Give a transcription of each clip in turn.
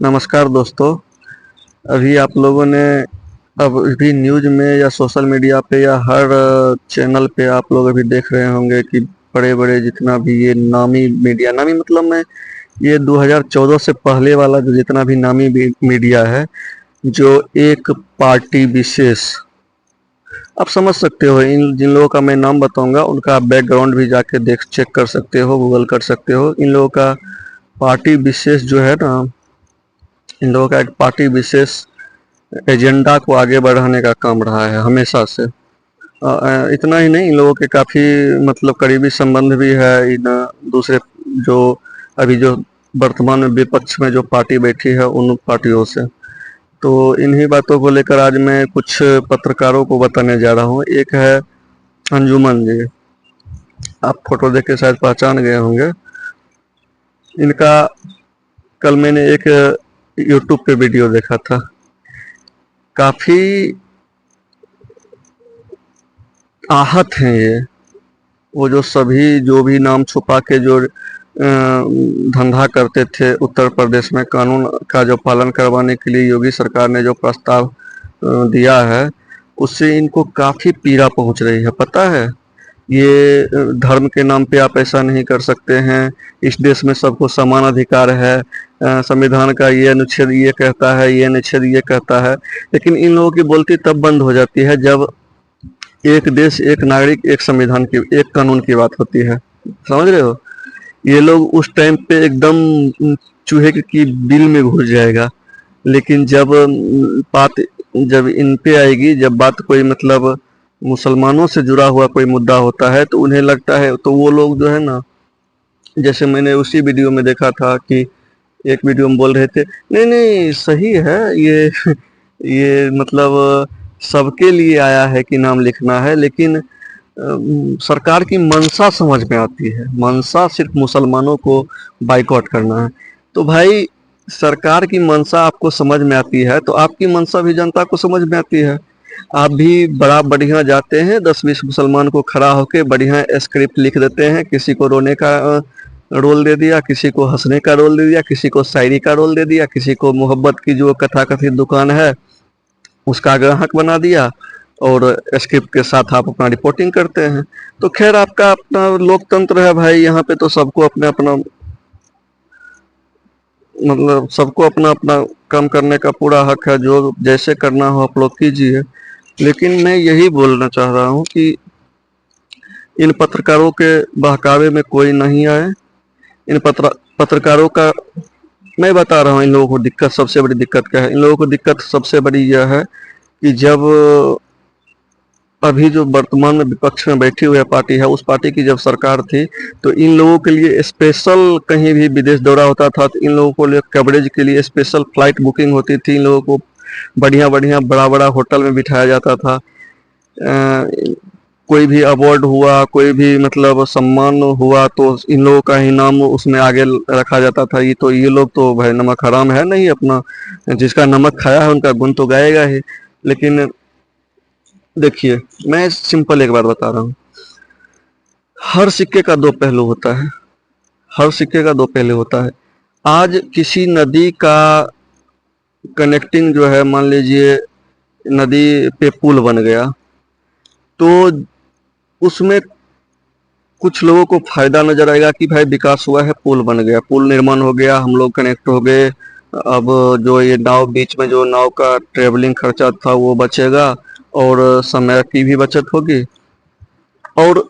नमस्कार दोस्तों। अभी आप लोगों ने अभी न्यूज़ में या सोशल मीडिया पे या हर चैनल पे आप लोग अभी देख रहे होंगे कि बड़े-बड़े जितना भी ये नामी मीडिया, नामी मतलब मैं ये 2014 से पहले वाला जो जितना भी नामी मीडिया है, जो एक पार्टी विशेष, आप समझ सकते हो इन जिन लोगों का मैं नाम बताऊंगा उनका बैकग्राउंड भी जाके देख चेक कर सकते हो, गूगल कर सकते हो। इन लोगों का पार्टी विशेष जो है ना, इन लोगों का एक पार्टी विशेष एजेंडा को आगे बढ़ाने का काम रहा है हमेशा से। इतना ही नहीं, इन लोगों के काफ़ी मतलब करीबी संबंध भी है इन दूसरे जो अभी जो वर्तमान में विपक्ष में जो पार्टी बैठी है उन पार्टियों से। तो इन्हीं बातों को लेकर आज मैं कुछ पत्रकारों को बताने जा रहा हूँ। एक है अंजुमन जी, आप फोटो देख के शायद पहचान गए होंगे इनका। कल मैंने एक यूट्यूब पे वीडियो देखा था, काफ़ी आहत हैं ये। वो जो सभी जो भी नाम छुपा के जो धंधा करते थे उत्तर प्रदेश में, कानून का जो पालन करवाने के लिए योगी सरकार ने जो प्रस्ताव दिया है, उससे इनको काफ़ी पीड़ा पहुंच रही है। पता है, ये धर्म के नाम पे आप ऐसा नहीं कर सकते हैं, इस देश में सबको समान अधिकार है, संविधान का ये अनुच्छेद ये कहता है, ये अनुच्छेद ये कहता है। लेकिन इन लोगों की बोलती तब बंद हो जाती है जब एक देश, एक नागरिक, एक संविधान की, एक कानून की बात होती है। समझ रहे हो? ये लोग उस टाइम पे एकदम चूहे की बिल में घुस जाएगा। लेकिन जब बात जब इन पे आएगी, जब बात कोई मतलब मुसलमानों से जुड़ा हुआ कोई मुद्दा होता है तो उन्हें लगता है, तो वो लोग जो है ना, जैसे मैंने उसी वीडियो में देखा था कि एक वीडियो में बोल रहे थे, नहीं नहीं सही है ये ये मतलब सबके लिए आया है कि नाम लिखना है। लेकिन सरकार की मंशा समझ में आती है, मंशा सिर्फ मुसलमानों को बाइकआउट करना है। तो भाई, सरकार की मंशा आपको समझ में आती है तो आपकी मंशा भी जनता को समझ में आती है। आप भी बड़ा बढ़िया जाते हैं, 10-20 मुसलमान को खड़ा होके बढ़िया स्क्रिप्ट लिख देते हैं, किसी को रोने का रोल दे दिया, किसी को हंसने का रोल दे दिया, किसी को शायरी का रोल दे दिया, किसी को मोहब्बत की जो कथाकथित दुकान है उसका ग्राहक बना दिया, और स्क्रिप्ट के साथ आप अपना रिपोर्टिंग करते हैं। तो खैर, आपका अपना लोकतंत्र है भाई, यहाँ पे तो सबको अपने अपना मतलब सबको अपना अपना काम करने का पूरा हक है, जो जैसे करना हो आप लोग कीजिए। लेकिन मैं यही बोलना चाह रहा हूँ कि इन पत्रकारों के बहकावे में कोई नहीं आए। इन पत्रकारों का मैं बता रहा हूँ, इन लोगों को दिक्कत, सबसे बड़ी दिक्कत क्या है? इन लोगों को दिक्कत सबसे बड़ी यह है कि जब अभी जो वर्तमान में विपक्ष में बैठी हुई पार्टी है, उस पार्टी की जब सरकार थी तो इन लोगों के लिए स्पेशल कहीं भी विदेश दौरा होता था तो इन लोगों को लिए कवरेज के लिए स्पेशल फ्लाइट बुकिंग होती थी। इन लोगों को बढ़िया बढ़िया बड़ा बड़ा होटल में बिठाया जाता था। कोई भी अवार्ड हुआ, कोई भी मतलब सम्मान हुआ तो इन लोगों का ही नाम उसमें आगे रखा जाता था। ये तो ये लोग तो भाई नमक हराम है नहीं अपना, जिसका नमक खाया है उनका गुण तो गाएगा ही। लेकिन देखिए, मैं सिंपल एक बात बता रहा हूँ, हर सिक्के का दो पहलू होता है, हर सिक्के का दो पहलू होता है। आज किसी नदी का कनेक्टिंग जो है, मान लीजिए नदी पे पुल बन गया, तो उसमें कुछ लोगों को फायदा नजर आएगा कि भाई विकास हुआ है, पुल बन गया, पुल निर्माण हो गया, हम लोग कनेक्ट हो गए। अब जो ये नाव, बीच में जो नाव का ट्रेवलिंग खर्चा था वो बचेगा और समय की भी बचत होगी। और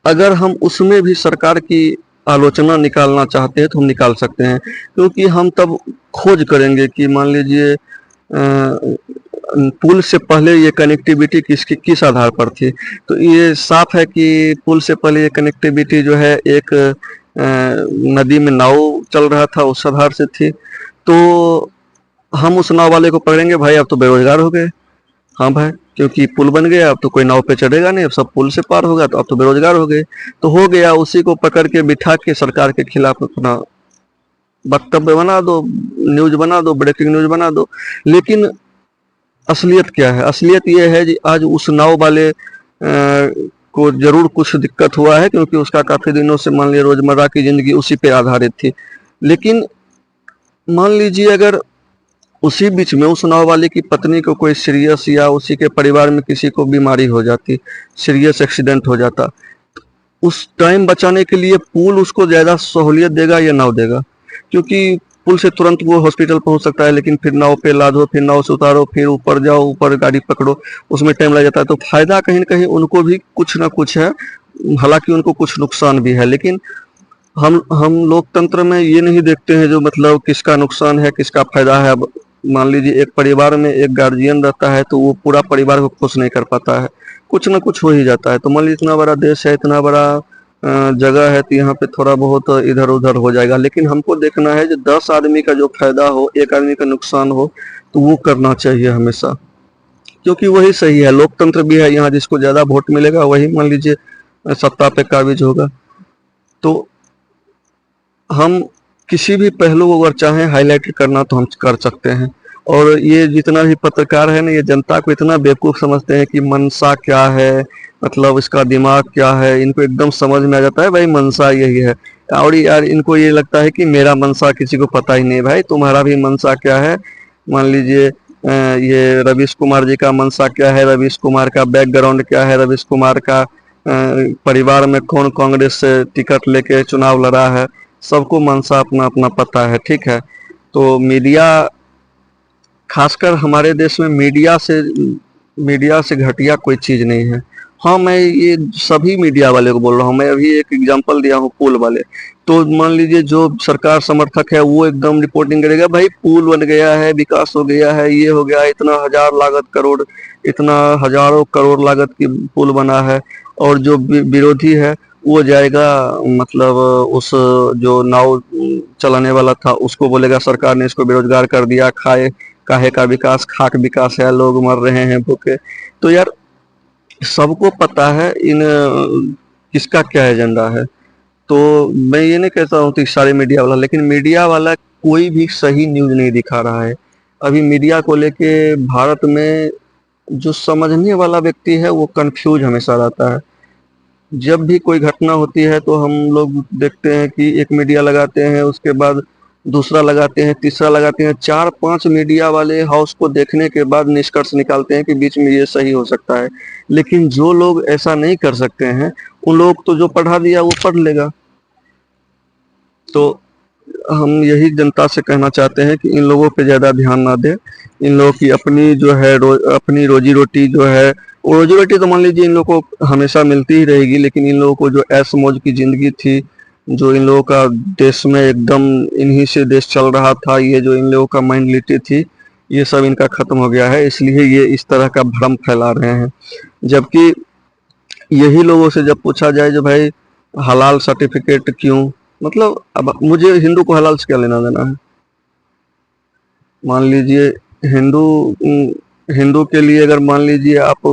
अगर हम उसमें भी सरकार की आलोचना निकालना चाहते हैं तो हम निकाल सकते हैं, क्योंकि हम तब खोज करेंगे कि मान लीजिए पुल से पहले ये कनेक्टिविटी किस आधार पर थी। तो ये साफ है कि पुल से पहले ये कनेक्टिविटी जो है एक नदी में नाव चल रहा था उस आधार से थी। तो हम उस नाव वाले को पकड़ेंगे, भाई आप तो बेरोजगार हो गए। हाँ भाई, क्योंकि पुल बन गया, अब तो कोई नाव पे चढ़ेगा नहीं, अब सब पुल से पार होगा, तो अब तो बेरोजगार हो गए। तो हो गया, उसी को पकड़ के बिठा के सरकार के खिलाफ अपना वक्तव्य बना दो, न्यूज बना दो, ब्रेकिंग न्यूज बना दो। लेकिन असलियत क्या है? असलियत ये है कि आज उस नाव वाले को जरूर कुछ दिक्कत हुआ है, क्योंकि उसका काफी दिनों से मान लिया रोजमर्रा की जिंदगी उसी पे आधारित थी। लेकिन मान लीजिए अगर उसी बीच में उस नाव वाले की पत्नी को कोई सीरियस या उसी के परिवार में किसी को बीमारी हो जाती, सीरियस एक्सीडेंट हो जाता, उस टाइम बचाने के लिए पुल उसको ज़्यादा सहूलियत देगा या नाव देगा? क्योंकि पुल से तुरंत वो हॉस्पिटल पहुंच सकता है, लेकिन फिर नाव पे लादो, फिर नाव से उतारो, फिर ऊपर जाओ, ऊपर गाड़ी पकड़ो, उसमें टाइम लग जाता है। तो फायदा कहीं ना कहीं उनको भी कुछ ना कुछ है, हालांकि उनको कुछ नुकसान भी है। लेकिन हम लोकतंत्र में ये नहीं देखते हैं जो मतलब किसका नुकसान है किसका फायदा है। अब मान लीजिए एक परिवार में एक गार्जियन रहता है तो वो पूरा परिवार को खुश नहीं कर पाता है, कुछ ना कुछ हो ही जाता है। तो मान लीजिए इतना बड़ा देश है, इतना बड़ा जगह है, तो यहाँ पे थोड़ा बहुत इधर उधर हो जाएगा। लेकिन हमको देखना है जो 10 आदमी का जो फायदा हो, एक आदमी का नुकसान हो, तो वो करना चाहिए हमेशा, क्योंकि वही सही है। लोकतंत्र भी है, यहाँ जिसको ज्यादा वोट मिलेगा वही मान लीजिए सत्ता पे काबिज होगा। तो हम किसी भी पहलू को अगर चाहें हाईलाइट करना तो हम कर सकते हैं। और ये जितना भी पत्रकार है ना, ये जनता को इतना बेवकूफ़ समझते हैं कि मंशा क्या है, मतलब इसका दिमाग क्या है, इनको एकदम समझ में आ जाता है भाई मंशा यही है। और यार इनको ये लगता है कि मेरा मंशा किसी को पता ही नहीं। भाई तुम्हारा भी मंशा क्या है? मान लीजिए ये रवीश कुमार जी का मंशा क्या है, रवीश कुमार का बैकग्राउंड क्या है, रवीश कुमार का परिवार में कौन कांग्रेस से टिकट लेके चुनाव लड़ा है, सबको मंशा अपना अपना पता है, ठीक है। तो मीडिया, खासकर हमारे देश में मीडिया से घटिया कोई चीज़ नहीं है। हाँ, मैं ये सभी मीडिया वाले को बोल रहा हूँ। मैं अभी एक एग्जांपल दिया हूँ पुल वाले। तो मान लीजिए जो सरकार समर्थक है वो एकदम रिपोर्टिंग करेगा, भाई पुल बन गया है, विकास हो गया है, ये हो गया, इतना हजार लागत करोड़, इतना हजारों करोड़ लागत की पुल बना है। और जो विरोधी है वो जाएगा, मतलब उस जो नाव चलाने वाला था उसको बोलेगा सरकार ने इसको बेरोजगार कर दिया, खाए काहे का विकास, खाक विकास है, लोग मर रहे हैं भूखे। तो यार सबको पता है इन किसका क्या एजेंडा है। तो मैं ये नहीं कहता हूँ कि सारे मीडिया वाला, लेकिन मीडिया वाला कोई भी सही न्यूज़ नहीं दिखा रहा है। अभी मीडिया को लेके भारत में जो समझने वाला व्यक्ति है वो कंफ्यूज हमेशा रहता है। जब भी कोई घटना होती है तो हम लोग देखते हैं कि एक मीडिया लगाते हैं, उसके बाद दूसरा लगाते हैं, तीसरा लगाते हैं, 4-5 मीडिया वाले हाउस को देखने के बाद निष्कर्ष निकालते हैं कि बीच में ये सही हो सकता है। लेकिन जो लोग ऐसा नहीं कर सकते हैं, उन लोग तो जो पढ़ा दिया वो पढ़ लेगा। तो हम यही जनता से कहना चाहते हैं कि इन लोगों पे ज़्यादा ध्यान ना दें। इन लोगों की अपनी जो है अपनी रोजी रोटी जो है, वो रोजी रोटी तो मान लीजिए इन लोगों को हमेशा मिलती ही रहेगी, लेकिन इन लोगों को जो ऐश मौज की ज़िंदगी थी, जो इन लोगों का देश में एकदम इन्हीं से देश चल रहा था, ये जो इन लोगों का मेंटालिटी थी, ये सब इनका ख़त्म हो गया है। इसलिए ये इस तरह का भ्रम फैला रहे हैं। जबकि यही लोगों से जब पूछा जाए जो भाई हलाल सर्टिफिकेट क्यों, मतलब अब मुझे हिंदू को हलाल से क्या लेना देना है? मान लीजिए हिंदू हिंदू के लिए अगर मान लीजिए आप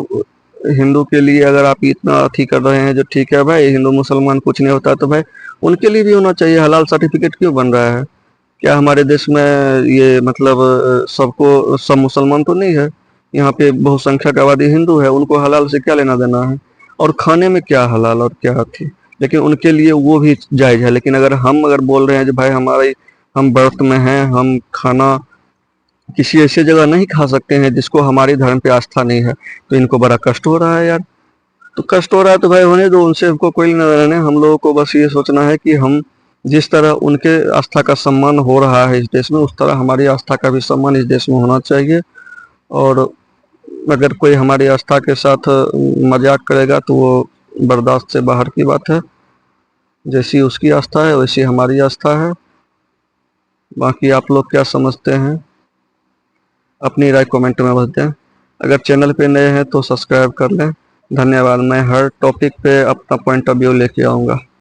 हिंदू के लिए अगर आप इतना अथी कर रहे हैं, जो ठीक है भाई हिंदू मुसलमान कुछ नहीं होता, तो भाई उनके लिए भी होना चाहिए। हलाल सर्टिफिकेट क्यों बन रहा है? क्या हमारे देश में ये मतलब सबको सब मुसलमान तो नहीं है, यहाँ पे बहुसंख्यक आबादी हिंदू है, उनको हलाल से क्या लेना देना है? और खाने में क्या हलाल और क्या थी, लेकिन उनके लिए वो भी जायज़ है। लेकिन अगर बोल रहे हैं जो भाई हमारे हम व्रत में हैं, हम खाना किसी ऐसे जगह नहीं खा सकते हैं जिसको हमारे धर्म पे आस्था नहीं है, तो इनको बड़ा कष्ट हो रहा है यार। तो कष्ट हो रहा है तो भाई होने दो, उनसे हमको कोई लेना देना नहीं। हम लोगों को बस ये सोचना है कि हम जिस तरह उनके आस्था का सम्मान हो रहा है इस देश में, उस तरह हमारी आस्था का भी सम्मान इस देश में होना चाहिए। और अगर कोई हमारी आस्था के साथ मजाक करेगा तो वो बर्दाश्त से बाहर की बात है। जैसी उसकी आस्था है वैसी हमारी आस्था है। बाकी आप लोग क्या समझते हैं, अपनी राय कमेंट में बता दें। अगर चैनल पे नए हैं तो सब्सक्राइब कर लें। धन्यवाद। मैं हर टॉपिक पे अपना पॉइंट ऑफ व्यू लेके आऊँगा।